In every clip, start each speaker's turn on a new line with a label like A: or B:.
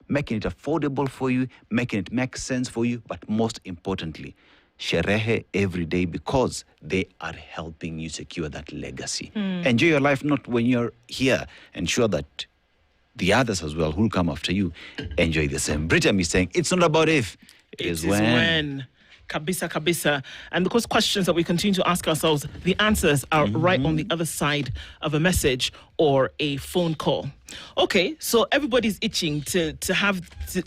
A: making it affordable for you, making it make sense for you, but most importantly, sherehe every day because they are helping you secure that legacy. Enjoy your life, not when you're here. Ensure that the others as well who will come after you enjoy the same. Britam is saying, it's not about if, it is when.
B: Kabisa. And because questions that we continue to ask ourselves, the answers are right on the other side of a message or a phone call. Okay, so everybody's itching to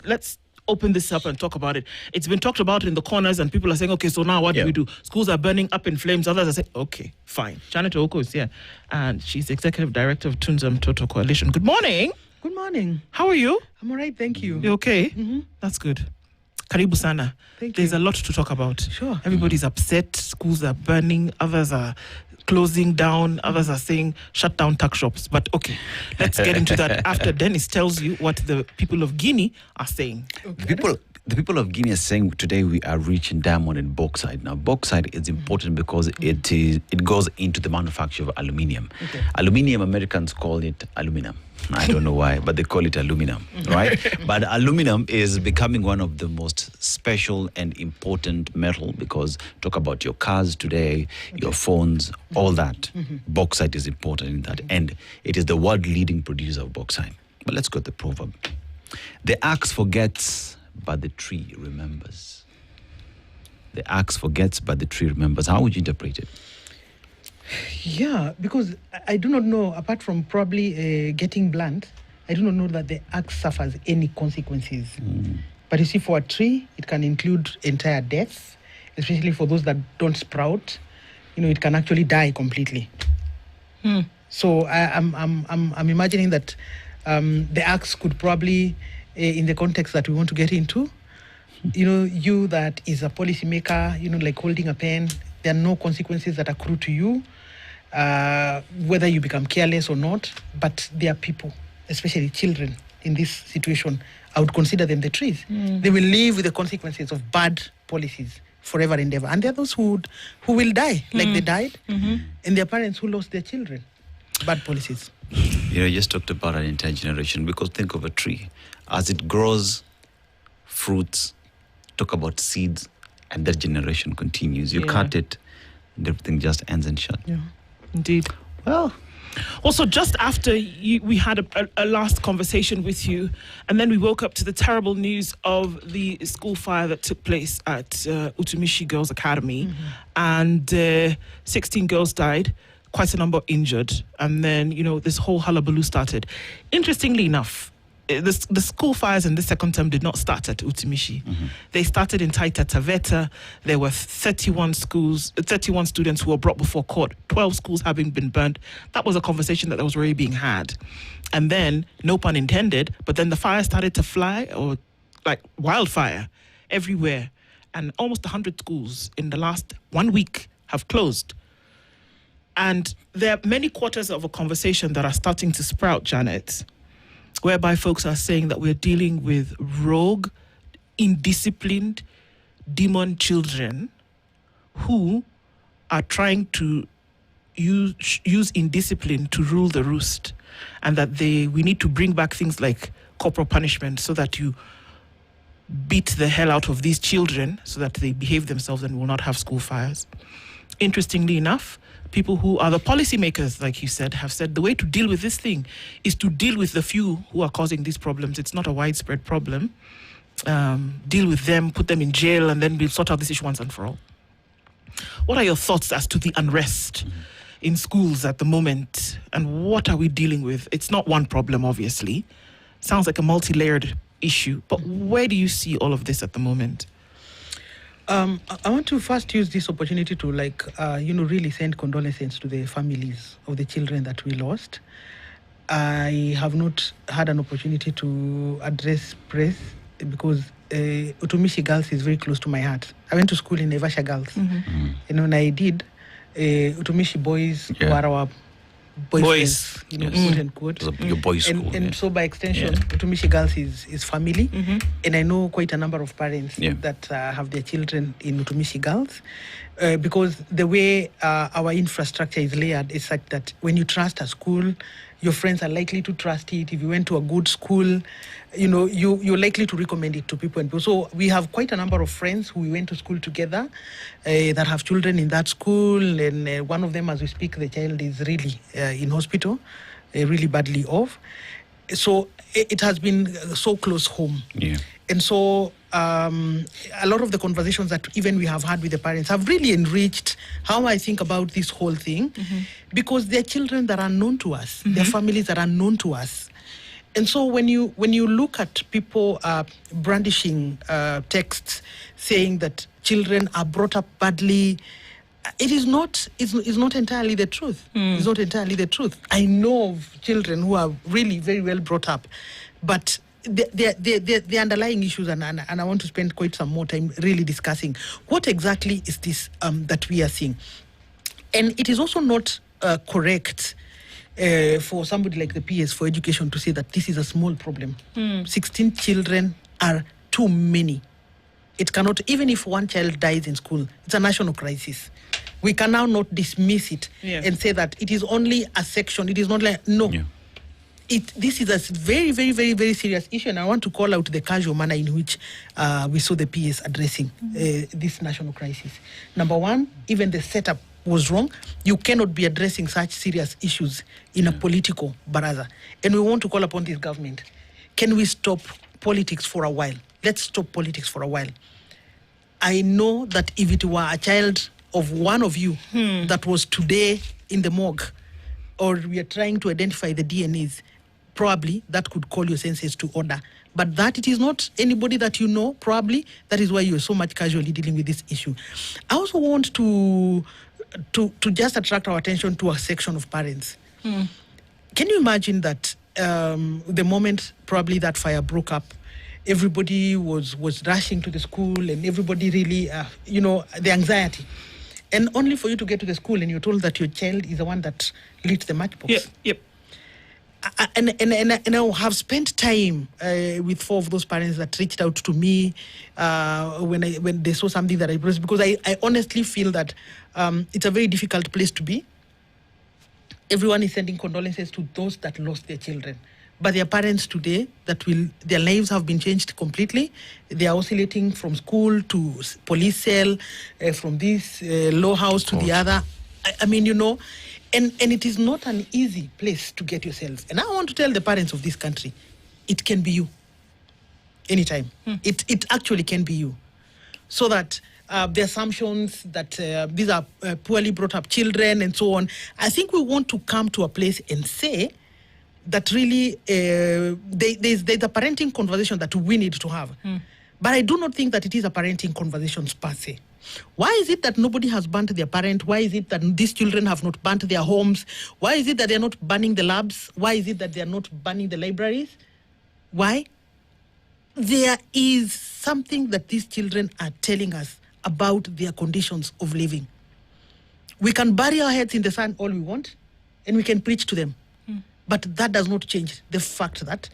B: let's open this up and talk about it. It's been talked about in the corners and people are saying, okay, so now what do we do? Schools are burning up in flames. Others are saying, okay, fine. Janet Oko is here and she's executive director of Tunza Mtoto Coalition. Good morning.
C: Good morning.
B: How are you?
C: I'm all right, thank you.
B: You okay? That's good. Karibu sana. There's a lot to talk about.
C: Sure.
B: Everybody's upset. Schools are burning. Others are closing down. Others are saying shut down tuck shops. But okay, let's get into that after Dennis tells you what the people of Guinea are saying.
A: Okay. The people of Guinea are saying today we are rich in diamond and bauxite. Now, bauxite is important because it goes into the manufacture of aluminium. Okay. Aluminium, Americans call it aluminum. I don't know why, but they call it aluminum, right? But aluminum is becoming one of the most special and important metal because talk about your cars today, your phones, all that. Bauxite is important in that. And it is the world leading producer of bauxite. But let's go to the proverb. The axe forgets, but the tree remembers. The axe forgets, but the tree remembers. How would you interpret it?
C: Yeah, because I do not know, apart from probably getting blunt, I do not know that the axe suffers any consequences. But you see, for a tree, it can include entire deaths, especially for those that don't sprout. You know, it can actually die completely. So I'm imagining that the axe could probably, in the context that we want to get into, you know, you that is a policymaker, you know, like holding a pen, there are no consequences that accrue to you, whether you become careless or not. But there are people, especially children, in this situation. I would consider them the trees. They will live with the consequences of bad policies forever and ever. And there are those who will die, like they died, and their parents who lost their children. Bad policies.
A: You know, you just talked about an entire generation because think of a tree. As it grows fruits, talk about seeds, and that generation continues. You cut it, and everything just ends and shut.
B: Yeah, indeed.
A: Well,
B: also, just after we had a last conversation with you, and then we woke up to the terrible news of the school fire that took place at Utumishi Girls Academy, and 16 girls died, quite a number injured, and then, you know, this whole hullabaloo started. Interestingly enough, the school fires in the second term did not start at Utimishi. They started in Taita Taveta. There were 31 students who were brought before court, 12 schools having been burned. That was a conversation that was already being had. And then, no pun intended, but then the fire started to fly, or like wildfire, everywhere. And almost 100 schools in the last 1 week have closed. And there are many quarters of a conversation that are starting to sprout, Janet, whereby folks are saying that we're dealing with rogue, indisciplined, demon children who are trying to use indiscipline to rule the roost, and that we need to bring back things like corporal punishment so that you beat the hell out of these children so that they behave themselves and will not have school fires. Interestingly enough, people who are the policymakers, like you said, have said the way to deal with this thing is to deal with the few who are causing these problems. It's not a widespread problem. Deal with them, put them in jail, and then we'll sort out this issue once and for all. What are your thoughts as to the unrest in schools at the moment, and what are we dealing with? It's not one problem, obviously. Sounds like a multi-layered issue, but where do you see all of this at the moment?
C: I want to first use this opportunity to, really send condolences to the families of the children that we lost. I have not had an opportunity to address press because Utumishi Girls is very close to my heart. I went to school in Nevasha Girls. And when I did, Utumishi boys were our boys, quote unquote.
A: Your boys' school.
C: And so by extension, Utumishi Girls is family. And I know quite a number of parents that have their children in Utumishi Girls. Because the way our infrastructure is layered is such that when you trust a school, Your friends are likely to trust it. If you went to a good school, you're likely to recommend it to people. And so we have quite a number of friends who we went to school together that have children in that school. And one of them, as we speak, the child is really in hospital, really badly off. So it has been so close home.
A: Yeah.
C: And so a lot of the conversations that even we have had with the parents have really enriched how I think about this whole thing, because they're children that are known to us, their families that are known to us. And so when you look at people brandishing texts saying that children are brought up badly, it's not entirely the truth. It's not entirely the truth. I know of children who are really very well brought up, but the underlying issues, and I want to spend quite some more time really discussing what exactly is this that we are seeing. And it is also not correct for somebody like the PS for Education to say that this is a small problem. 16 children are too many. It cannot, even if one child dies in school, it's a national crisis. We can now not dismiss it and say that it is only a section. It is not like, no. Yeah. This is a very, very, very, very serious issue, and I want to call out the casual manner in which we saw the PS addressing this national crisis. Number one, even the setup was wrong. You cannot be addressing such serious issues in a political baraza. And we want to call upon this government. Can we stop politics for a while? Let's stop politics for a while. I know that if it were a child of one of you that was today in the morgue, or we are trying to identify the DNAs, probably that could call your senses to order. But that it is not anybody that you know, probably that is why you're so much casually dealing with this issue. I also want to just attract our attention to a section of parents. Can you imagine that the moment probably that fire broke up, everybody was rushing to the school, and everybody really, the anxiety. And only for you to get to the school and you're told that your child is the one that lit the matchbox.
B: Yep.
C: And I have spent time with 4 of those parents that reached out to me when they saw something that I pressed, because I honestly feel that it's a very difficult place to be. Everyone is sending condolences to those that lost their children. But their parents today, their lives have been changed completely. They are oscillating from school to police cell, from this law house to the other. I mean, and it is not an easy place to get yourself. And I want to tell the parents of this country, it can be you anytime. It actually can be you. So that the assumptions that these are poorly brought up children and so on, I think we want to come to a place and say that really there's a parenting conversation that we need to have. But I do not think that it is a parenting conversation per se. Why is it that nobody has burnt their parent? Why is it that these children have not burnt their homes? Why is it that they're not burning the labs? Why is it that they're not burning the libraries? Why? There is something that these children are telling us about their conditions of living. We can bury our heads in the sand all we want, and we can preach to them. But that does not change the fact that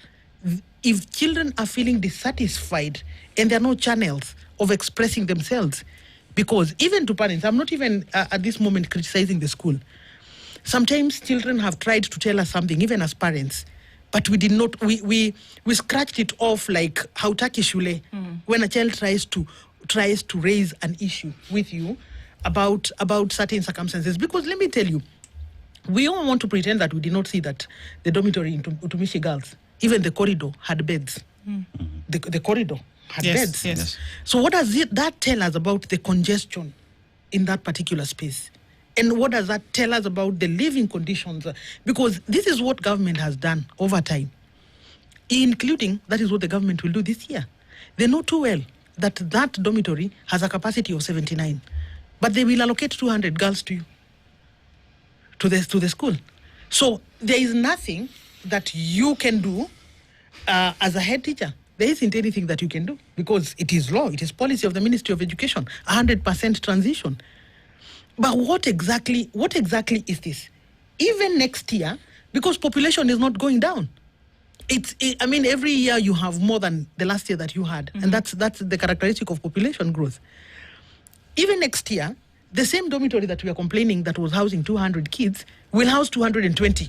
C: if children are feeling dissatisfied and there are no channels of expressing themselves, because even to parents, I'm not even at this moment criticizing the school. Sometimes children have tried to tell us something, even as parents, but we did not, we scratched it off like hautaki shule, when a child tries to raise an issue with you about certain circumstances. Because let me tell you, we all want to pretend that we did not see that the dormitory in Utumishi Girls, even the corridor had beds. The corridor had beds.
B: Yes.
C: So what does that tell us about the congestion in that particular space? And what does that tell us about the living conditions? Because this is what government has done over time, including that is what the government will do this year. They know too well that dormitory has a capacity of 79, but they will allocate 200 girls to you. To the school. So there is nothing that you can do as a head teacher. There isn't anything that you can do because it is law, it is policy of the Ministry of Education, 100% transition. But what exactly is this? Even next year, because population is not going down. I mean, every year you have more than the last year that you had, and that's the characteristic of population growth. Even next year, the same dormitory that we are complaining that was housing 200 kids will house 220.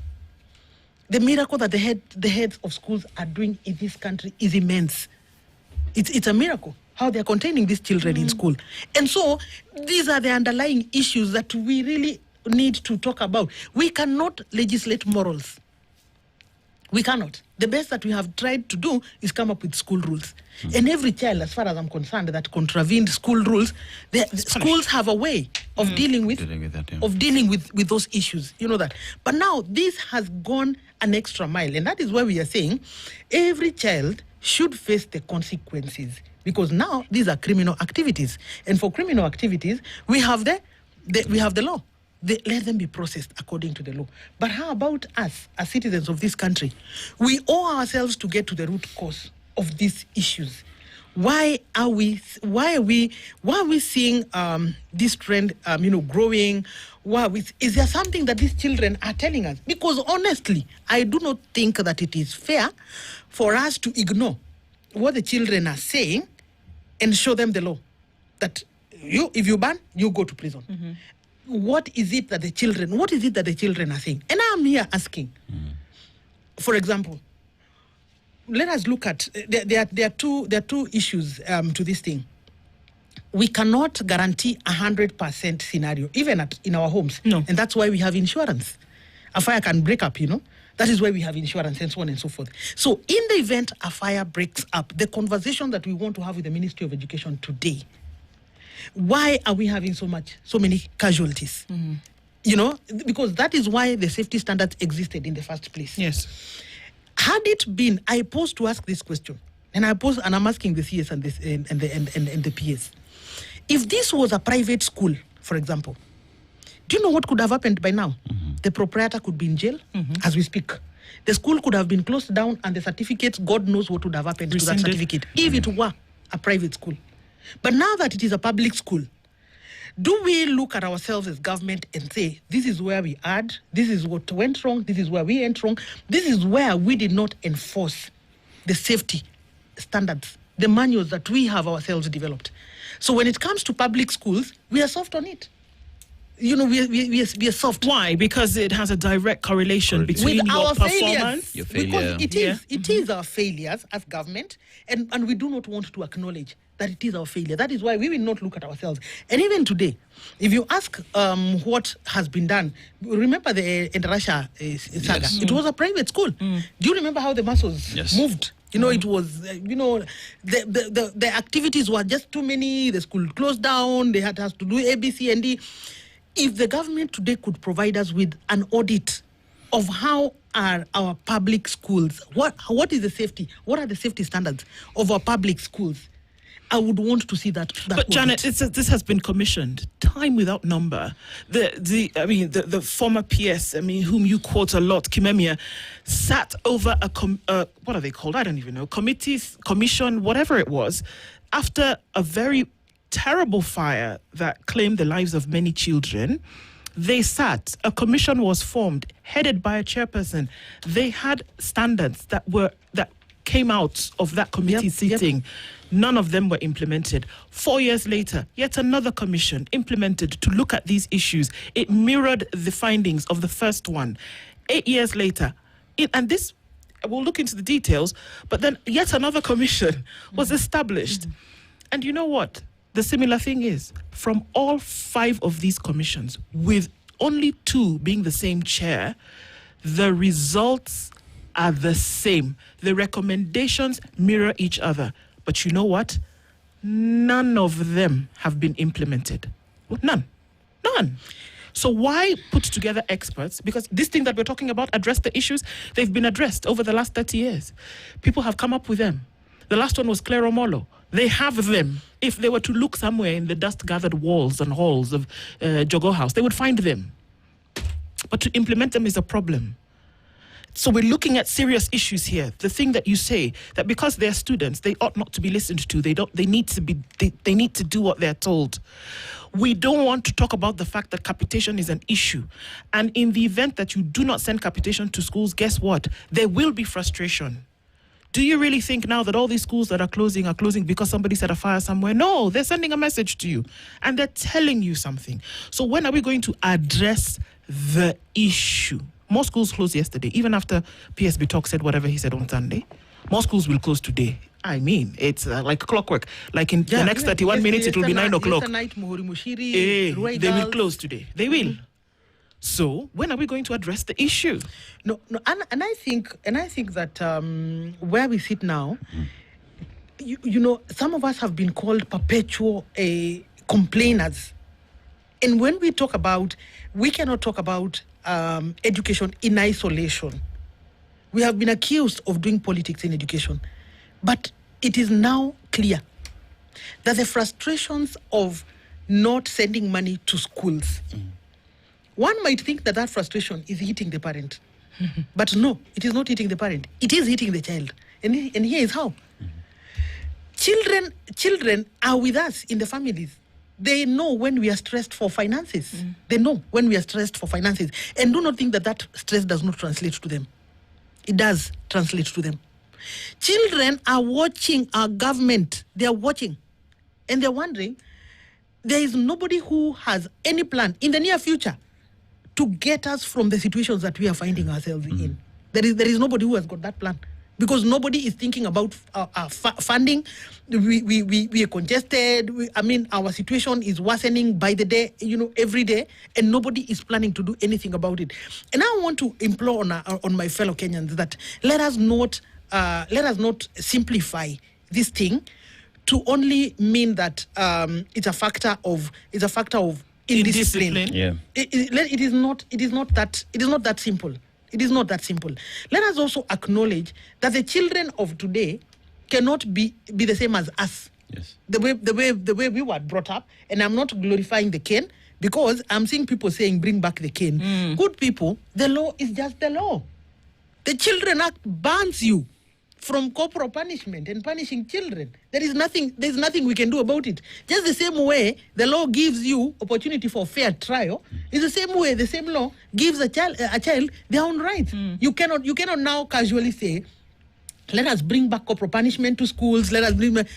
C: The miracle that the heads of schools are doing in this country is immense. It's a miracle how they are containing these children in school. And so these are the underlying issues that we really need to talk about. We cannot legislate morals. We cannot. The best that we have tried to do is come up with school rules. And every child, as far as I'm concerned, that contravened school rules, the schools have a way of dealing with
A: that, yeah.
C: of dealing with those issues. You know that. But now this has gone an extra mile, and that is why we are saying every child should face the consequences, because now these are criminal activities, and for criminal activities we have the law. Let them be processed according to the law. But how about us as citizens of this country? We owe ourselves to get to the root cause of these issues. Why are we seeing this trend growing? Is there something that these children are telling us? Because honestly, I do not think that it is fair for us to ignore what the children are saying and show them the law. That if you ban, you go to prison. Mm-hmm. What is it that the children are saying? And I'm here asking, for example, let us look at, there are two issues to this thing. We cannot guarantee 100% scenario, even in our homes.
B: No.
C: And that's why we have insurance. A fire can break up, That is why we have insurance and so on and so forth. So in the event a fire breaks up, the conversation that we want to have with the Ministry of Education today, why are we having so many casualties? Because that is why the safety standards existed in the first place.
B: Yes.
C: Had it been, I pose to ask this question, and I'm asking the CS and the PS. If this was a private school, for example, do you know what could have happened by now? The proprietor could be in jail as we speak. The school could have been closed down, and the certificates, God knows what would have happened to that certificate if it were a private school. But now that it is a public school, do we look at ourselves as government and say, this is where we are, this is what went wrong, this is where we went wrong, this is where we did not enforce the safety standards, the manuals that we have ourselves developed. So when it comes to public schools, we are soft on it. We are soft.
B: Why? Because it has a direct correlation between
C: with
B: your
C: our
B: performance.
C: failures. Because it is our failures as government, and we do not want to acknowledge that it is our failure. That is why we will not look at ourselves. And even today, if you ask what has been done, remember the Russia saga.
A: Yes.
C: It was a private school. Do you remember how the masses moved? It was, the activities were just too many. The school closed down. They had to do A, B, C, and D. If the government today could provide us with an audit of how are our public schools, what is the safety? What are the safety standards of our public schools? I would want to see that.
B: But Janet, this has been commissioned time without number. The former PS, whom you quote a lot, Kimemia, sat over what are they called? I don't even know. Commission, whatever it was, after a very terrible fire that claimed the lives of many children. They sat. A commission was formed, headed by a chairperson. They had standards that came out of that committee sitting. Yep. None of them were implemented. 4 years later, yet another commission implemented to look at these issues. It mirrored the findings of the first one. 8 years later, and this, we'll look into the details, but then yet another commission was established. And you know what? The similar thing is, from all 5 of these commissions, with only 2 being the same chair, the results are the same. The recommendations mirror each other. But you know what? None of them have been implemented. None. So why put together experts? Because this thing that we're talking about, address the issues, they've been addressed over the last 30 years. People have come up with them. The last one was Claire Omolo. They have them. If they were to look somewhere in the dust-gathered walls and halls of Jogo House, they would find them. But to implement them is a problem. So we're looking at serious issues here. The thing that you say, that because they're students, they ought not to be listened to. They need to do what they're told. We don't want to talk about the fact that capitation is an issue. And in the event that you do not send capitation to schools, guess what? There will be frustration. Do you really think now that all these schools that are closing because somebody set a fire somewhere? No, they're sending a message to you and they're telling you something. So when are we going to address the issue? More schools closed yesterday, even after PSB Talk said whatever he said on Sunday. More schools will close today. I mean, it's like clockwork. Like in the next 31 minutes, it will be 9 o'clock.
C: They
B: will close today. They will. So when are we going to address the issue?
C: No, and I think that where we sit now, you know, some of us have been called perpetual complainers, and when we talk about, we cannot talk about education in isolation. We have been accused of doing politics in education, but it is now clear that the frustrations of not sending money to schools. One might think that frustration is hitting the parent. But no, it is not hitting the parent. It is hitting the child. And here is how. Children are with us in the families. They know when we are stressed for finances. They know when we are stressed for finances. And do not think that stress does not translate to them. It does translate to them. Children are watching our government. They are watching. And they're wondering, there is nobody who has any plan in the near future to get us from the situations that we are finding ourselves in. There is nobody who has got that plan, because nobody is thinking about funding. We are congested. Our situation is worsening by the day, every day, and nobody is planning to do anything about it. And I want to implore on my fellow Kenyans that let us not simplify this thing to only mean that it's a factor of indiscipline.
A: Yeah.
C: It is not that simple. It is not that simple. Let us also acknowledge that the children of today cannot be the same as us.
A: Yes.
C: The way we were brought up, and I'm not glorifying the cane, because I'm seeing people saying bring back the cane. Good people, the law is just the law. The Children Act bans you from corporal punishment and punishing children. There's nothing we can do about it. Just the same way the law gives you opportunity for fair trial, is the same way the same law gives a child their own rights. You cannot now casually say, let us bring back corporal punishment to schools.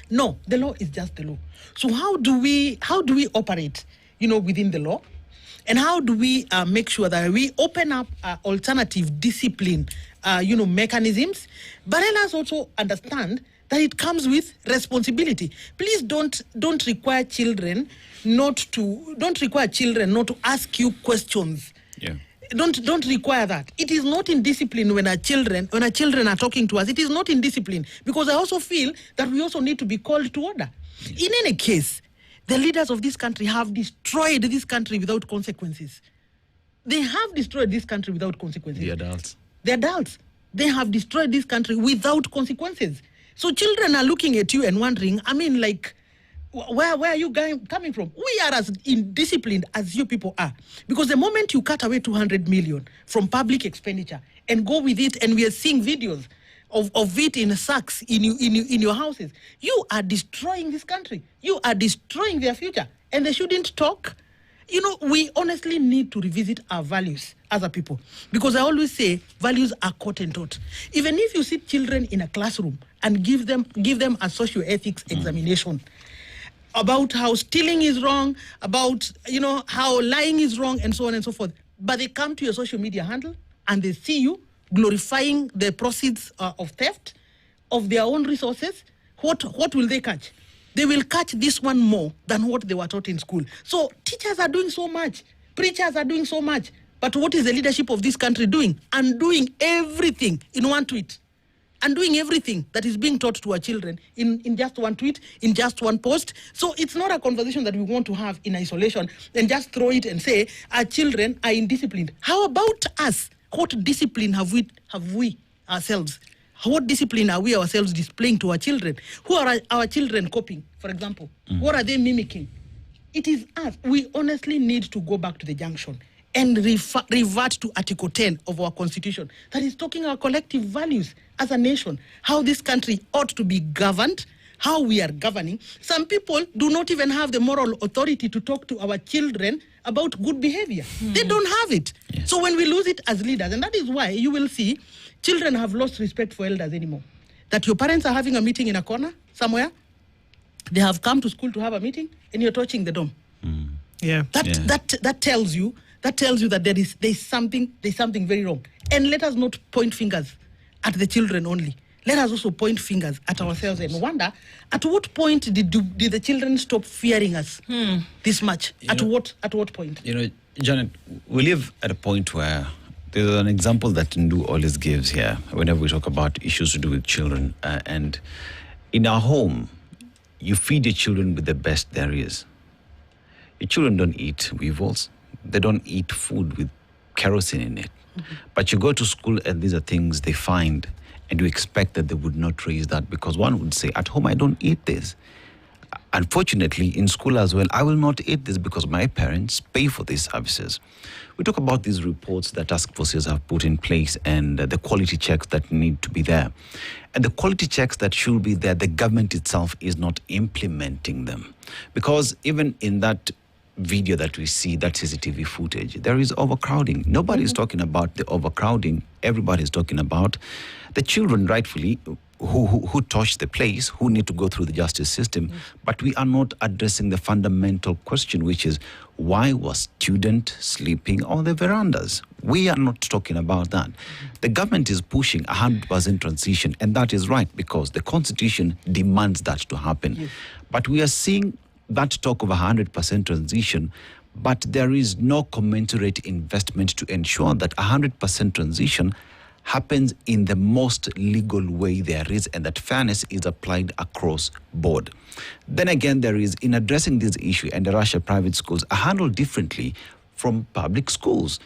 C: No, the law is just the law. So how do we operate, within the law? And how do we make sure that we open up alternative discipline, mechanisms? But let us also understand that it comes with responsibility. Please don't require children not to ask you questions.
A: Yeah.
C: Don't require that. It is not in discipline when our children are talking to us. It is not in discipline, because I also feel that we also need to be called to order. In any case, the leaders of this country have destroyed this country without consequences. They have destroyed this country without consequences.
A: The adults.
C: They have destroyed this country without consequences. So children are looking at you and wondering, where are you guys coming from? We are as indisciplined as you people are. Because the moment you cut away 200 million from public expenditure and go with it, and we are seeing videos of it in sacks in your houses, you are destroying this country. You are destroying their future. And they shouldn't talk. We honestly need to revisit our values as a people. Because I always say values are caught and taught. Even if you sit children in a classroom and give them a socio-ethics examination about how stealing is wrong, about how lying is wrong, and so on and so forth, but they come to your social media handle and they see you glorifying the proceeds of theft of their own resources, what will they catch? They will catch this one more than what they were taught in school. So teachers are doing so much, preachers are doing so much, but what is the leadership of this country doing? Undoing everything in one tweet. Undoing everything that is being taught to our children in just one tweet, in just one post. So it's not a conversation that we want to have in isolation and just throw it and say our children are indisciplined. How about us? What discipline have we ourselves? What discipline are we ourselves displaying to our children? Who are our children copying, for example? What are they mimicking? It is us. We honestly need to go back to the junction and revert to Article 10 of our Constitution that is talking our collective values as a nation, how this country ought to be governed, how we are governing. Some people do not even have the moral authority to talk to our children about good behavior. They don't have it.
A: Yes.
C: So when we lose it as leaders, and that is why you will see children have lost respect for elders anymore. That your parents are having a meeting in a corner somewhere, they have come to school to have a meeting, and you're touching the dome.
B: Yeah.
C: That tells you that tells you that there's something very wrong. And let us not point fingers at the children only. Let us also point fingers at ourselves and wonder, at what point did the children stop fearing us this much? At what point?
A: Janet, we live at a point where there's an example that Ndu always gives here whenever we talk about issues to do with children. And in our home, you feed your children with the best there is. Your children don't eat weevils. They don't eat food with kerosene in it. But you go to school and these are things they find, and you expect that they would not raise that, because one would say, at home, I don't eat this. Unfortunately, in school as well, I will not eat this because my parents pay for these services. We talk about these reports that task forces have put in place and the quality checks that need to be there. And the quality checks that should be there, the government itself is not implementing them. Because even in that video that we see, that CCTV footage, there is overcrowding. Nobody is talking about the overcrowding. Everybody is talking about the children, rightfully, who touch the place, who need to go through the justice system. But we are not addressing the fundamental question, which is, why was student sleeping on the verandas? We are not talking about that. The government is pushing 100% transition, and that is right, because the constitution demands that to happen. But we are seeing that talk of 100% transition, but there is no commensurate investment to ensure that 100% transition happens in the most legal way there is, and that fairness is applied across board. Then again, there is, in addressing this issue, and the Russia private schools are handled differently from public schools.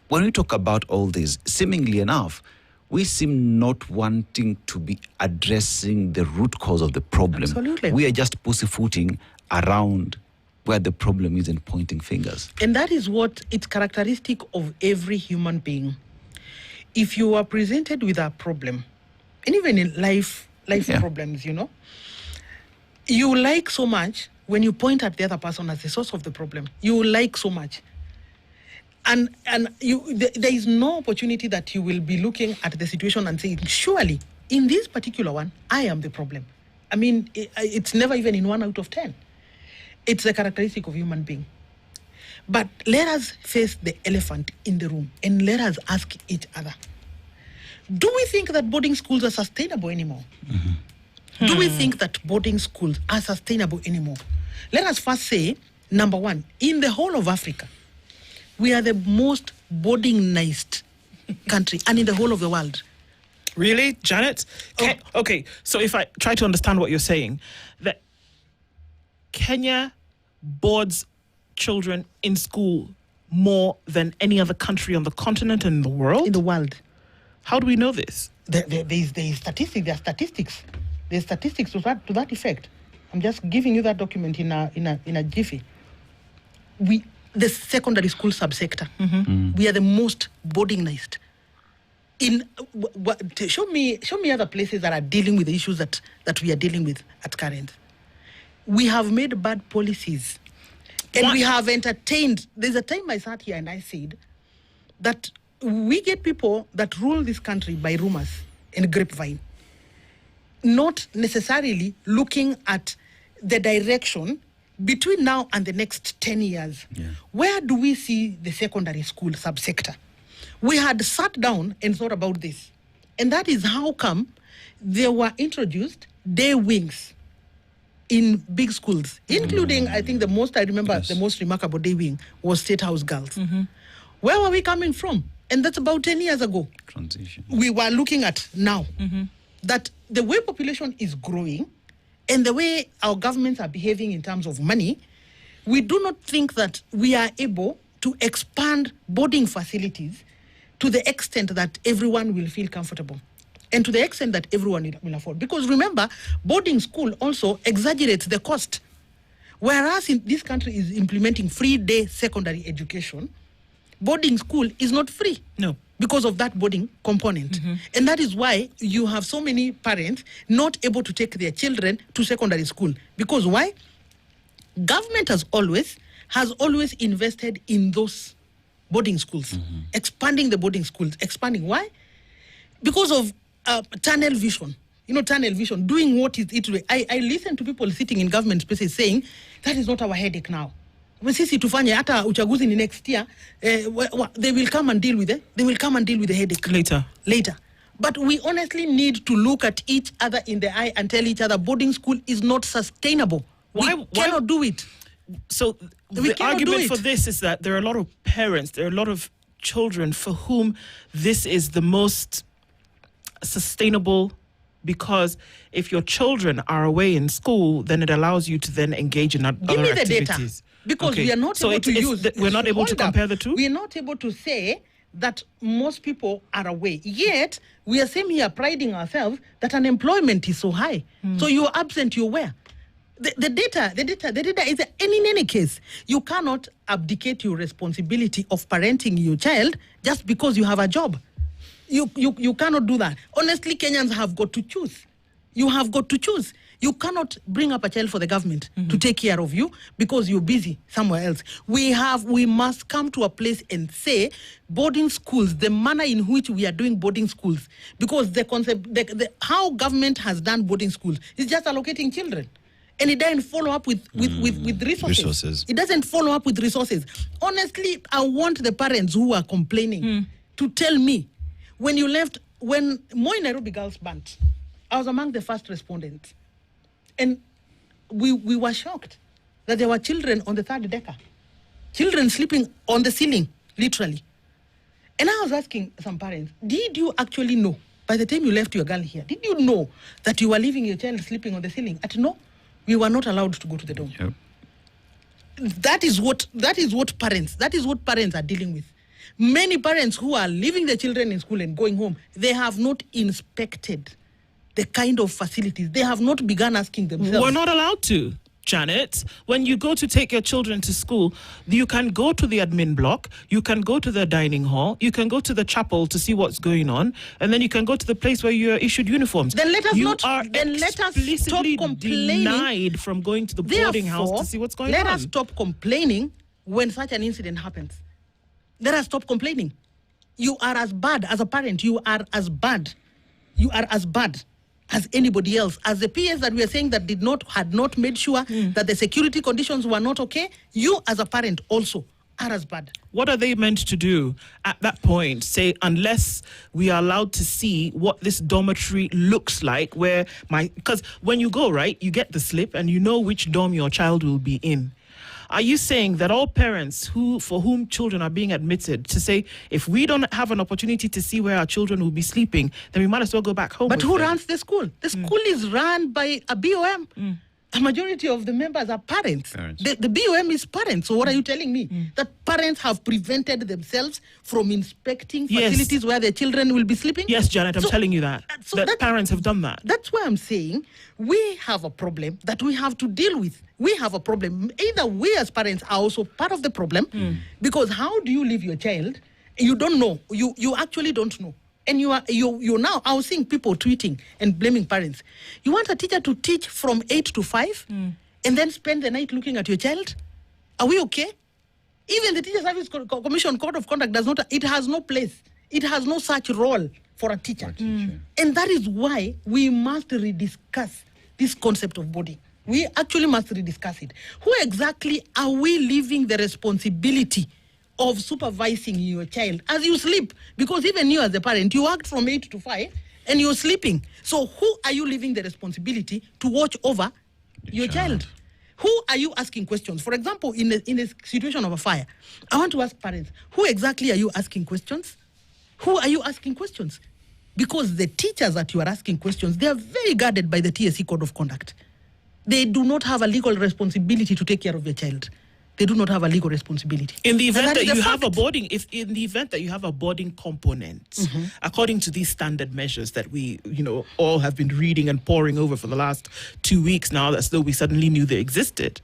A: When we talk about all this, seemingly enough, we seem not wanting to be addressing the root cause of the problem.
C: Absolutely.
A: We are just pussyfooting around where the problem is and pointing fingers.
C: And that is what it's characteristic of every human being. If you are presented with a problem, and even in life problems, you like so much when you point at the other person as the source of the problem. You like so much. And there is no opportunity that you will be looking at the situation and saying, surely, in this particular one, I am the problem. I mean, it's never even in 1 out of 10. It's a characteristic of human being. But let us face the elephant in the room and let us ask each other, do we think that boarding schools are sustainable anymore? Do we think that boarding schools are sustainable anymore? Let us first say, number one, in the whole of Africa, we are the most boardingized country, and in the whole of the world.
B: Really, Janet? Okay, so if I try to understand what you're saying, that Kenya boards children in school more than any other country on the continent and in the world?
C: In the world.
B: How do we know this?
C: There are statistics. There's statistics to that effect. I'm just giving you that document in a jiffy. The secondary school subsector, we are the most boardingized. Show me other places that are dealing with the issues that we are dealing with at current. We have made bad policies, and we have entertained. There's a time I sat here and I said that we get people that rule this country by rumors and grapevine, not necessarily looking at the direction between now and the next 10 years. Where do we see the secondary school subsector? We had sat down and thought about this. And that is how come there were introduced day wings in big schools, including, I think the most remarkable day wing was State House Girls. Where were we coming from? And that's about 10 years ago.
A: Transition.
C: We were looking at now that the way population is growing and the way our governments are behaving in terms of money, we do not think that we are able to expand boarding facilities to the extent that everyone will feel comfortable and to the extent that everyone will afford. Because remember, boarding school also exaggerates the cost. Whereas in this country is implementing free day secondary education, boarding school is not free.
B: No.
C: Because of that boarding component. And that is why you have so many parents not able to take their children to secondary school. Because why? Government has always invested in those boarding schools, expanding the boarding schools. Expanding. Why? Because of tunnel vision. Tunnel vision, doing what is it. I listen to people sitting in government spaces saying, that is not our headache now. sisi tufanye hata uchaguzi ni next year, they will come and deal with it. They will come and deal with the headache later. But we honestly need to look at each other in the eye and tell each other boarding school is not sustainable. We cannot do it.
B: So the argument for this is that there are a lot of parents, there are a lot of children for whom this is the most sustainable, because if your children are away in school, then it allows you to then engage in other activities.
C: Give me the data. Because we are not able to use...
B: We're not able to compare the two?
C: We are not able to say that most people are away. Yet, we are saying here, priding ourselves, that unemployment is so high. So you're absent, you're where? The data is that in any case, you cannot abdicate your responsibility of parenting your child just because you have a job. You cannot do that. Honestly, Kenyans have got to choose. You have got to choose. You cannot bring up a child for the government to take care of you because you're busy somewhere else. We must come to a place and say boarding schools, the manner in which we are doing boarding schools, because the concept, how government has done boarding schools is just allocating children. And it doesn't follow up with resources. It doesn't follow up with resources. Honestly, I want the parents who are complaining to tell me, when Moi Nairobi Girls burnt, I was among the first respondents. And we were shocked that there were children on the third decker. Children sleeping on the ceiling, literally. And I was asking some parents, did you actually know, by the time you left your girl here, did you know that you were leaving your child sleeping on the ceiling? No, we were not allowed to go to the dorm.
A: Yep.
C: That is what parents are dealing with. Many parents who are leaving their children in school and going home, they have not inspected the kind of facilities. They have not begun asking themselves.
B: We're not allowed to, Janet. When you go to take your children to school, you can go to the admin block, you can go to the dining hall, you can go to the chapel to see what's going on, and then you can go to the place where you're issued uniforms.
C: Then let us
B: explicitly
C: stop complaining.
B: Denied from going to the boarding house to see what's going on.
C: Let us stop complaining when such an incident happens. Let us stop complaining. You are as bad as a parent. You are as bad. You are as bad as anybody else. As the PS that we are saying that had not made sure that the security conditions were not okay, you as a parent also are as bad.
B: What are they meant to do at that point? Say, unless we are allowed to see what this dormitory looks like, because when you go, right, you get the slip and you know which dorm your child will be in. Are you saying that all parents for whom children are being admitted, to say, if we don't have an opportunity to see where our children will be sleeping, then we might as well go back home?
C: But who runs the school? The school is run by a BOM. The majority of the members are parents. The BOM is parents. So what are you telling me? That parents have prevented themselves from inspecting facilities where their children will be sleeping?
B: Yes, Janet, I'm telling you that parents have done that.
C: That's why I'm saying we have a problem that we have to deal with. We have a problem. Either we as parents are also part of the problem, because how do you leave your child? You don't know. You actually don't know. And you now, I was seeing people tweeting and blaming parents. You want a teacher to teach from 8 to 5 and then spend the night looking at your child? Are we okay? Even the Teacher Service Commission Code of Conduct it has no place. It has no such role for a teacher. And that is why we must rediscuss this concept of boarding. We actually must rediscuss it. Who exactly are we leaving the responsibility of supervising your child as you sleep? Because even you as a parent, you worked from 8 to 5 and you're sleeping. So who are you leaving the responsibility to watch over your child? Who are you asking questions? For example, in a situation of a fire, I want to ask parents, who exactly are you asking questions? Who are you asking questions? Because the teachers that you are asking questions, they are very guarded by the TSC Code of Conduct. They do not have a legal responsibility to take care of your child. They do not have a legal responsibility.
B: In the event that you have a boarding, in the event that you have a boarding component, according to these standard measures that we, all have been reading and poring over for the last 2 weeks now, as though we suddenly knew they existed.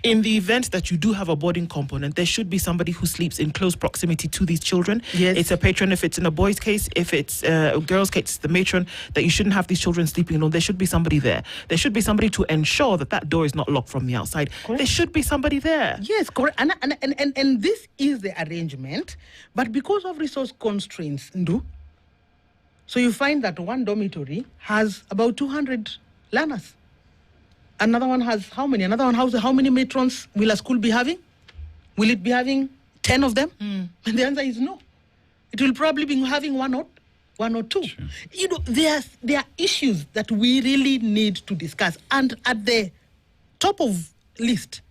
B: In the event that you do have a boarding component, there should be somebody who sleeps in close proximity to these children.
C: Yes.
B: It's a patron if it's in a boy's case. If it's a girl's case, it's the matron, that you shouldn't have these children sleeping alone. There should be somebody there. There should be somebody to ensure that door is not locked from the outside. Correct. There should be somebody there.
C: Yes, correct. And this is the arrangement, but because of resource constraints, so you find that one dormitory has about 200 learners. Another one has how many? Another one has how many matrons will a school be having? Will it be having 10 of them? And the answer is no. It will probably be having one or two.
A: Sure.
C: You know, there are issues that we really need to discuss. And at the top of list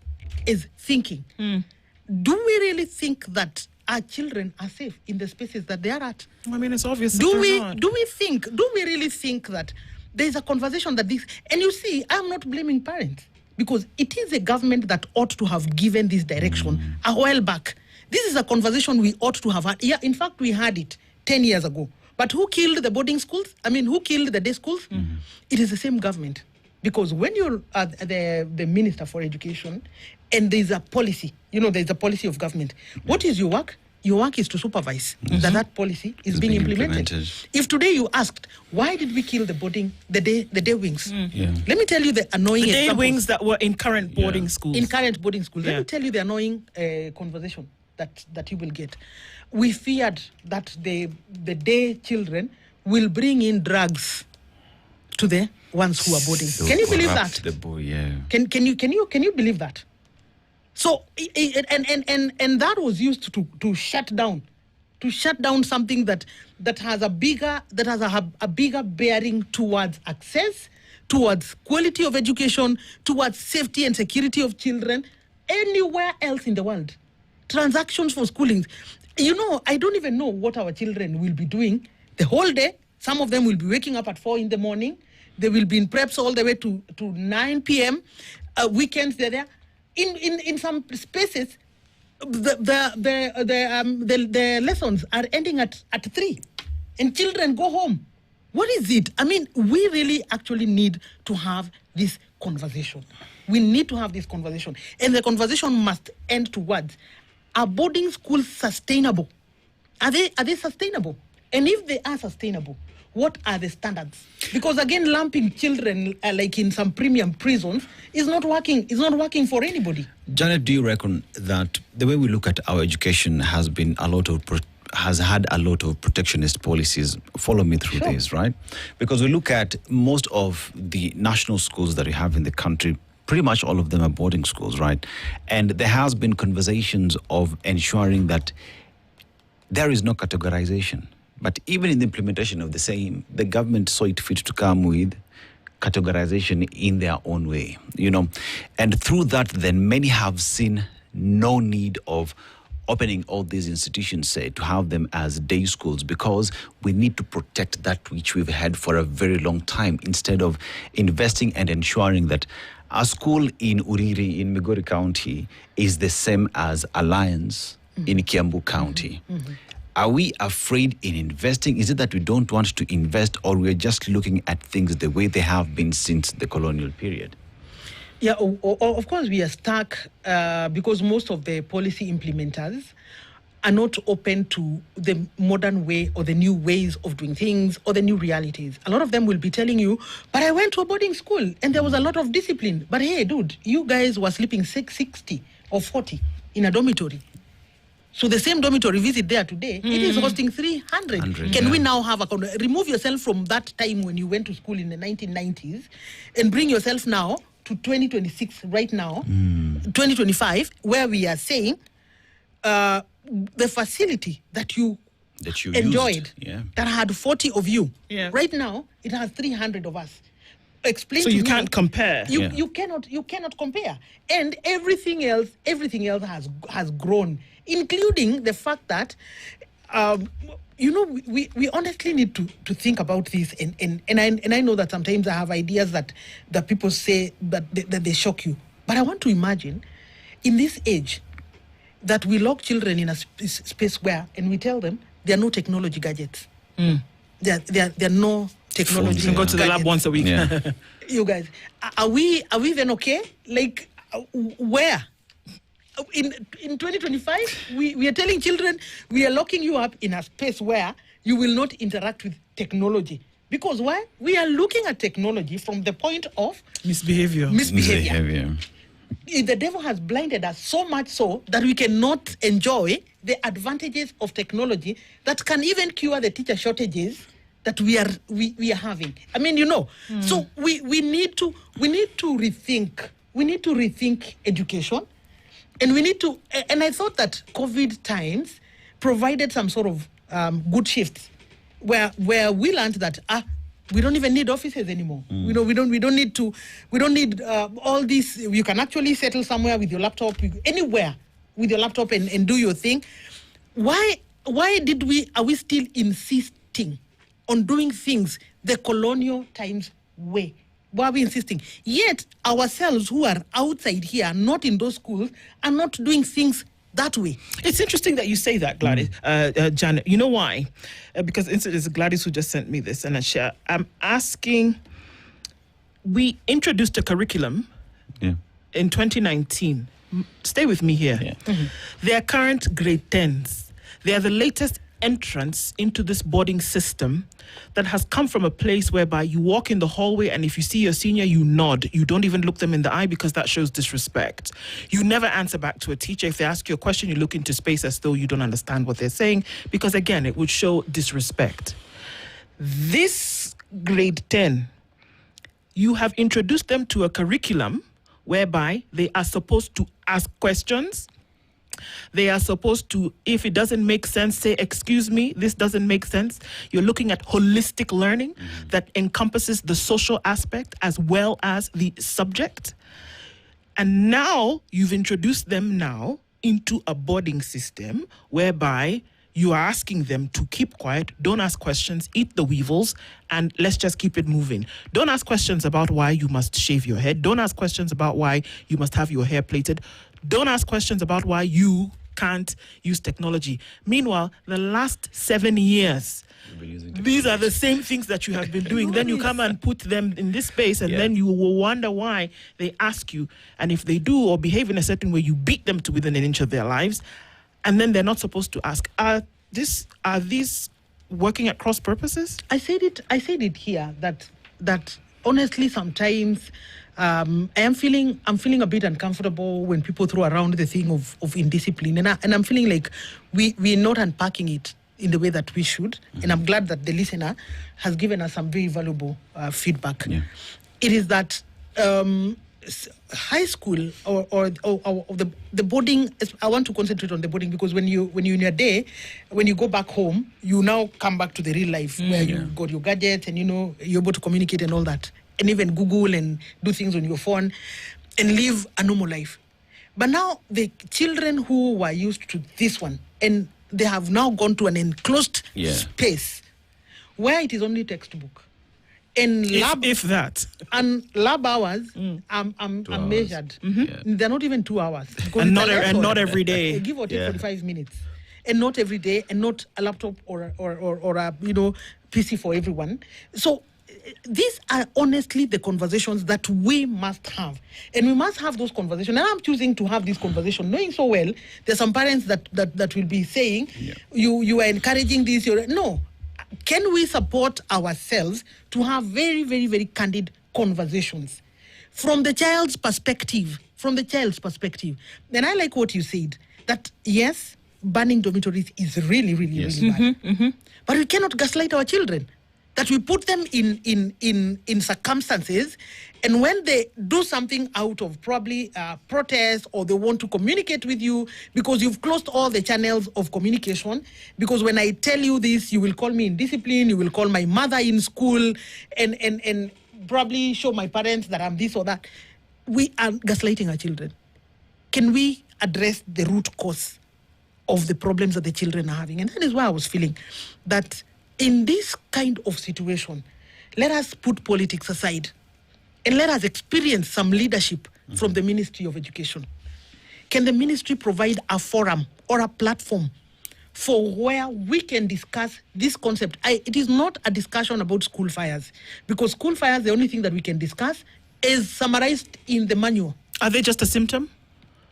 C: is thinking. Do we really think that our children are safe in the spaces that they are at?
B: I mean, it's obvious.
C: Do we really think that there is a conversation that this, and you see, I'm not blaming parents, because it is a government that ought to have given this direction a while back. This is a conversation we ought to have had. Yeah, in fact, we had it 10 years ago. But who killed the boarding schools? I mean, who killed the day schools? It is the same government. Because when you're the Minister for Education, and there's a policy, there's a policy of government. What is your work? Your work is to supervise that policy is being implemented. If today you asked, why did we kill the day wings? Let me tell you the annoying
B: the day
C: examples.
B: Wings that were in current boarding schools.
C: In current boarding schools. Let me tell you the annoying conversation that you will get. We feared that the day children will bring in drugs to the ones who are boarding. Can you believe that?
A: The boy, yeah.
C: Can you believe that? So and that was used to shut down something that has a bigger bearing towards access, towards quality of education, towards safety and security of children anywhere else in the world. Transactions for schooling. I don't even know what our children will be doing the whole day. Some of them will be waking up at 4 in the morning. They will be in preps all the way to 9 p.m. Weekends they're there. In some spaces, the lessons are ending at 3, and children go home. What is it? I mean, we really actually need to have this conversation. We need to have this conversation, and the conversation must end towards: are boarding schools sustainable? Are they sustainable? And if they are sustainable, what are the standards? Because again, lumping children like in some premium prisons is not working. It's not working for anybody.
A: Janet, do you reckon that the way we look at our education has had a lot of protectionist policies? Follow me through this, right? Because we look at most of the national schools that we have in the country. Pretty much all of them are boarding schools, right? And there has been conversations of ensuring that there is no categorization. But even in the implementation of the same, the government saw it fit to come with categorization in their own way, And through that, then many have seen no need of opening all these institutions, say, to have them as day schools, because we need to protect that which we've had for a very long time, instead of investing and ensuring that a school in Uriri in Migori County is the same as Alliance in Kiambu County. Are we afraid in investing? Is it that we don't want to invest, or we're just looking at things the way they have been since the colonial period?
C: Yeah, of course we are stuck because most of the policy implementers are not open to the modern way or the new ways of doing things or the new realities. A lot of them will be telling you, but I went to a boarding school and there was a lot of discipline. But hey, dude, you guys were sleeping 60 or 40 in a dormitory. So the same dormitory visit there today, it is hosting 300. Can we now have remove yourself from that time when you went to school in the 1990s and bring yourself now to 2026 right now, 2025, where we are saying the facility that you enjoyed, that had 40 of you, right now it has 300 of us. Explain
B: so
C: to
B: you
C: me,
B: can't compare.
C: You cannot compare. And everything else has grown, including the fact that we honestly need to think about this, and I know that sometimes I have ideas that people say that they shock you. But I want to imagine in this age that we lock children in a space where, and we tell them there are no technology gadgets. There are no technology.
B: You can go to the lab once a week.
C: You guys, are we then okay? Like, where? In 2025, we are telling children we are locking you up in a space where you will not interact with technology. Because why? We are looking at technology from the point of
B: misbehavior.
C: The devil has blinded us so much so that we cannot enjoy the advantages of technology that can even cure the teacher shortages that we are having. I mean, so we need to rethink. We need to rethink education. And we need to, and I thought that COVID times provided some sort of good shifts where we learned that we don't even need offices anymore. We don't need all this. You can actually settle somewhere with your laptop, anywhere with your laptop and do your thing. Why are we still insisting on doing things the colonial times way? Why are we insisting? Yet ourselves who are outside here, not in those schools, are not doing things that way.
B: It's interesting that you say that, Gladys, Janet. You know why? Because it's Gladys who just sent me this, and I'm asking. We introduced a curriculum in 2019. Stay with me here. Yeah. Mm-hmm. They are current grade 10s. They are the latest entrance into this boarding system that has come from a place whereby you walk in the hallway and if you see your senior, you nod. You don't even look them in the eye because that shows disrespect. You never answer back to a teacher. If they ask you a question, you look into space as though you don't understand what they're saying because, again, it would show disrespect. This grade 10, you have introduced them to a curriculum whereby they are supposed to ask questions. They are supposed to, if it doesn't make sense, say, excuse me, this doesn't make sense. You're looking at holistic learning that encompasses the social aspect as well as the subject. And now you've introduced them now into a boarding system whereby you are asking them to keep quiet, don't ask questions, eat the weevils, and let's just keep it moving. Don't ask questions about why you must shave your head. Don't ask questions about why you must have your hair plaited. Don't ask questions about why you can't use technology. Meanwhile, the last 7 years, these are the same things that you have been doing. Then you come and put them in this space, and then you will wonder why they ask you. And if they do or behave in a certain way, you beat them to within an inch of their lives. And then they're not supposed to ask, are these working at cross purposes?
C: I said it here that honestly sometimes I'm feeling a bit uncomfortable when people throw around the thing of indiscipline, and I'm feeling like we're not unpacking it in the way that we should. And I'm glad that the listener has given us some very valuable feedback. Yeah. It is that high school or the boarding. I want to concentrate on the boarding because when you in your day, when you go back home, you now come back to the real life where you got your gadgets and you're able to communicate and all that, and even Google and do things on your phone and live a normal life. But now the children who were used to this one, and they have now gone to an enclosed space where it is only textbook. And
B: if that.
C: And lab hours are measured. Mm-hmm. They're not even 2 hours.
B: And not every day.
C: Give or take 45 minutes. And not every day, and not a laptop or a PC for everyone. So these are honestly the conversations that we must have. And we must have those conversations. And I'm choosing to have this conversation, knowing so well there's some parents that will be saying, you are encouraging this. No. Can we support ourselves to have very, very, very candid conversations from the child's perspective? Then I like what you said, that yes, banning dormitories is really, really, really bad. Mm-hmm. But we cannot gaslight our children. That we put them in circumstances, and when they do something out of probably protest, or they want to communicate with you because you've closed all the channels of communication, because when I tell you this, you will call me indisciplined, you will call my mother in school, and probably show my parents that I'm this or that. We are gaslighting our children. Can we address the root cause of the problems that the children are having? And that is why I was feeling that in this kind of situation, let us put politics aside and let us experience some leadership from the Ministry of Education. Can the ministry provide a forum or a platform for where we can discuss this concept? It is not a discussion about school fires, because school fires, the only thing that we can discuss is summarized in the manual.
B: Are they just a symptom?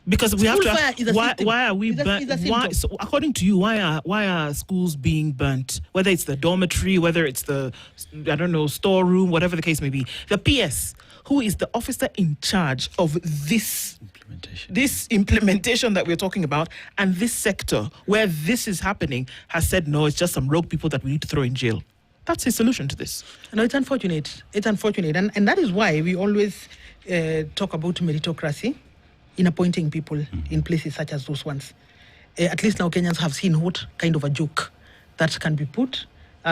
B: Because we have to. Why are we burnt? So according to you, why are schools being burnt? Whether it's the dormitory, whether it's the storeroom, whatever the case may be. The PS, who is the officer in charge of this implementation that we're talking about, and this sector where this is happening, has said no, it's just some rogue people that we need to throw in jail. That's his solution to this.
C: No, it's unfortunate. And that is why we always talk about meritocracy. in appointing people in places such as those ones. At least now Kenyans have seen what kind of a joke that can be put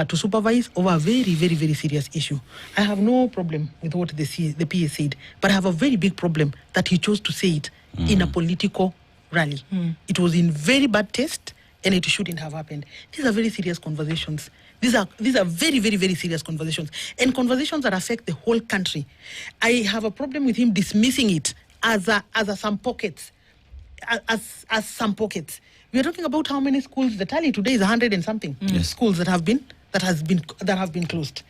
C: to supervise over a very, very, very serious issue. I have no problem with what the PA said, but I have a very big problem that he chose to say it in a political rally. It was in very bad taste, and it shouldn't have happened. These are very serious conversations. These are very, very, very serious conversations, and conversations that affect the whole country. I have a problem with him dismissing it as some pockets, as some pockets. We are talking about how many schools. The tally today is 100 and something schools that have been closed.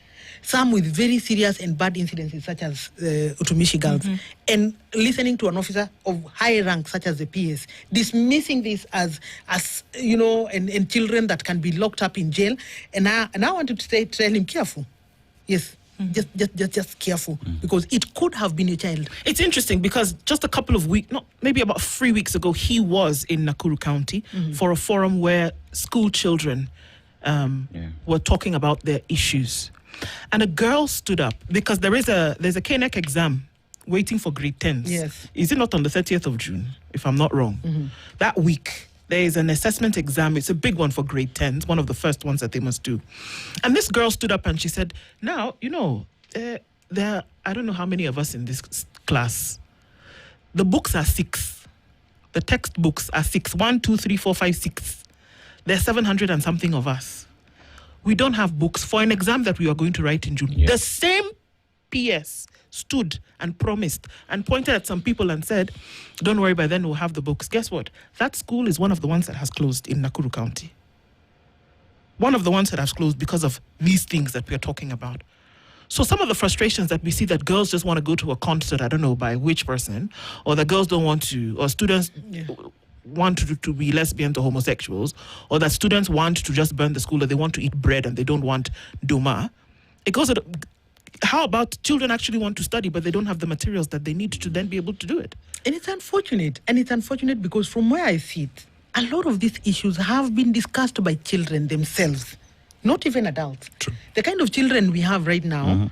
C: Some with very serious and bad incidences, such as Utumishi girls, and listening to an officer of high rank, such as the PS, dismissing this as you know, and children that can be locked up in jail. And I wanted to tell him, careful. Yes. Just careful, because it could have been your child.
B: It's interesting because just a couple of weeks, maybe about 3 weeks ago, he was in Nakuru County for a forum where school children were talking about their issues. And a girl stood up because there's a KNEC exam waiting for grade 10s.
C: Yes.
B: Is it not on the 30th of June, if I'm not wrong? That week, there is an assessment exam. It's a big one for grade 10s, one of the first ones that they must do. And this girl stood up and she said, now, you know, there I don't know how many of us in this class. The books are 6. The textbooks are 6. 1, 2, 3, 4, 5, 6. There's 700 and something of us. We don't have books for an exam that we are going to write in June. Yeah. The same PS stood and promised and pointed at some people and said, don't worry, by then we'll have the books. Guess what? That school is one of the ones that has closed in Nakuru County. One of the ones that has closed because of these things that we are talking about. So some of the frustrations that we see, that girls just want to go to a concert, I don't know by which person, or that girls don't want to, or students want to be lesbians or homosexuals, or that students want to just burn the school, or they want to eat bread and they don't want duma. It goes, how about children actually want to study, but they don't have the materials that they need to then be able to do it?
C: And it's unfortunate. And it's unfortunate because from where I sit, a lot of these issues have been discussed by children themselves, not even adults.
A: True.
C: The kind of children we have right now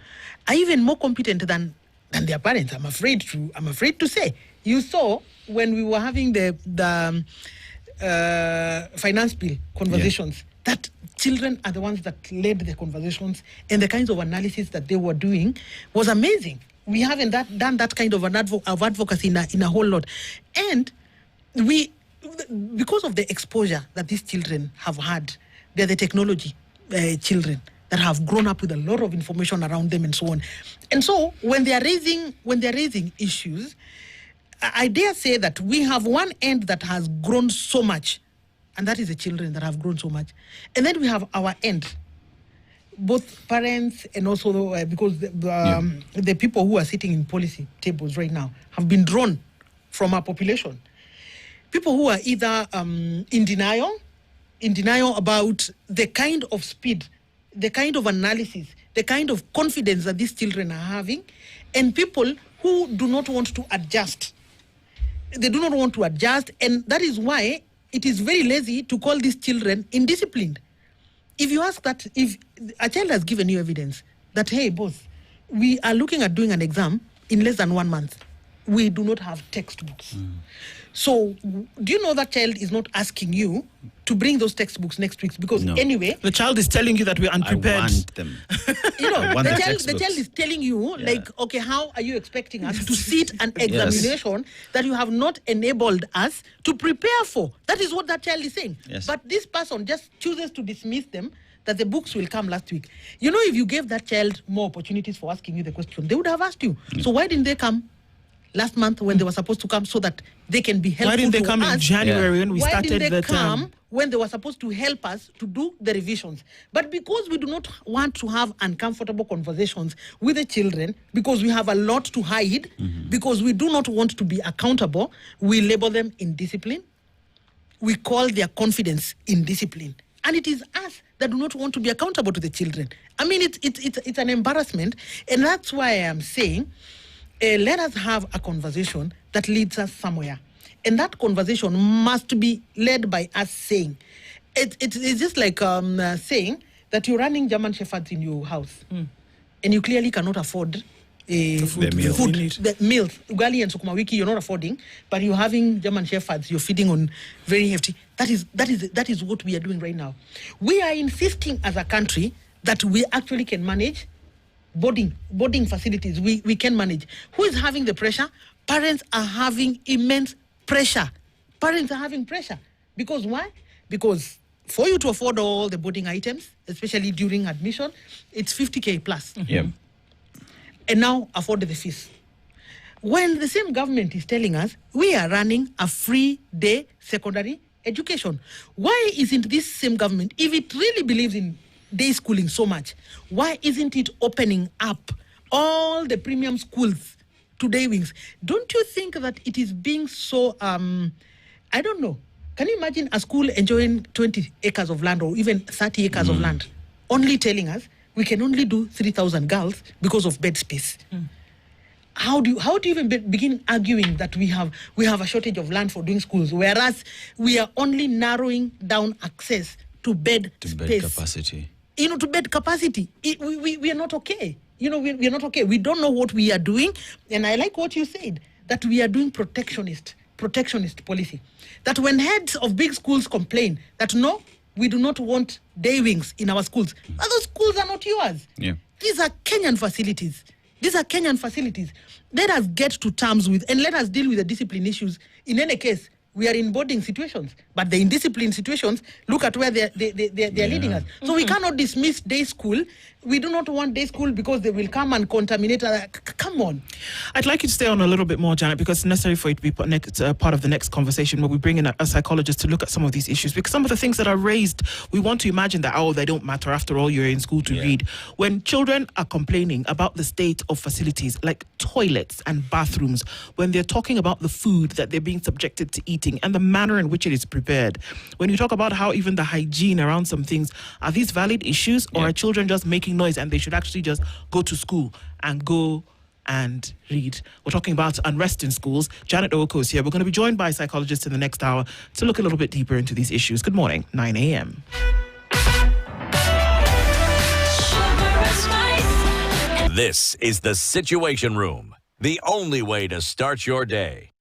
C: are even more competent than their parents. I'm afraid to say. You saw when we were having the finance bill conversations, that children are the ones that led the conversations, and the kinds of analysis that they were doing was amazing. We haven't done that kind of advocacy in a whole lot. And because of the exposure that these children have had, they're the technology children that have grown up with a lot of information around them and so on. And so when they are raising issues, I dare say that we have one end that has grown so much, and that is the children that have grown so much. And then we have our end, both parents and also because the people who are sitting in policy tables right now have been drawn from our population. People who are either in denial about the kind of speed, the kind of analysis, the kind of confidence that these children are having, and people who do not want to adjust. They do not want to adjust, and that is why it is very lazy to call these children indisciplined. If you ask that, if a child has given you evidence that, hey, boss, we are looking at doing an exam in less than 1 month, we do not have textbooks. So do you know that child is not asking you to bring those textbooks next week? Because anyway,
B: the child is telling you that we're unprepared.
A: I want them.
C: You know, the child is telling you, like, okay, how are you expecting us to sit an examination that you have not enabled us to prepare for? That is what that child is saying.
A: Yes.
C: But this person just chooses to dismiss them, that the books will come last week. You know, if you gave that child more opportunities for asking you the question, they would have asked you. So why didn't they come last month when they were supposed to come, so that they can be helpful to us?
B: Why didn't they come in January when we started the term? Why didn't they come
C: when they were supposed to help us to do the revisions? But because we do not want to have uncomfortable conversations with the children, because we have a lot to hide, because we do not want to be accountable, we label them indiscipline. We call their confidence indiscipline. And it is us that do not want to be accountable to the children. I mean, it's an embarrassment. And that's why I am saying, let us have a conversation that leads us somewhere. And that conversation must be led by us saying, it's just like saying that you're running German Shepherds in your house. And you clearly cannot afford
B: food.
C: The meals, ugali and sukuma wiki, you're not affording, but you're having German shepherds, you're feeding on very hefty. That is what we are doing right now. We are insisting as a country that we actually can manage boarding facilities. We can manage. Who is having the pressure? Parents are having immense pressure. Parents are having pressure. Because why? Because for you to afford all the boarding items, especially during admission, it's 50K plus.
A: Yeah.
C: And now afford the fees. When the same government is telling us we are running a free day secondary education, why isn't this same government, if it really believes in day schooling so much, why isn't it opening up all the premium schools to day wings? Don't you think that it is being so, I don't know. Can you imagine a school enjoying 20 acres of land or even 30 acres of land, only telling us we can only do 3,000 girls because of bed space? How do you even begin arguing that we have a shortage of land for doing schools, whereas we are only narrowing down access to bed space,
A: bed capacity?
C: To bed capacity. We are not okay. We are not okay. We don't know what we are doing, and I like what you said, that we are doing protectionist policy. That when heads of big schools complain that no, we do not want day wings in our schools, those schools are not yours.
A: Yeah.
C: These are Kenyan facilities. Let us get to terms with, and let us deal with the discipline issues. In any case, we are in boarding situations, but the indisciplined situations, look at where they're leading us. So we cannot dismiss day school. We do not want day school because they will come and contaminate. Come on.
B: I'd like you to stay on a little bit more, Janet, because it's necessary for you to be part of the next conversation where we bring in a psychologist to look at some of these issues. Because some of the things that are raised, we want to imagine that, they don't matter. After all, you're in school to read. When children are complaining about the state of facilities like toilets and bathrooms, when they're talking about the food that they're being subjected to eating and the manner in which it is prepared, when you talk about how even the hygiene around some things, are these valid issues, or are children just making noise and they should actually just go to school and go and read? We're talking about unrest in schools. Janet Owoko is here. We're going to be joined by psychologists in the next hour to look a little bit deeper into these issues. Good morning, 9 a.m.
D: This is the Situation Room, the only way to start your day.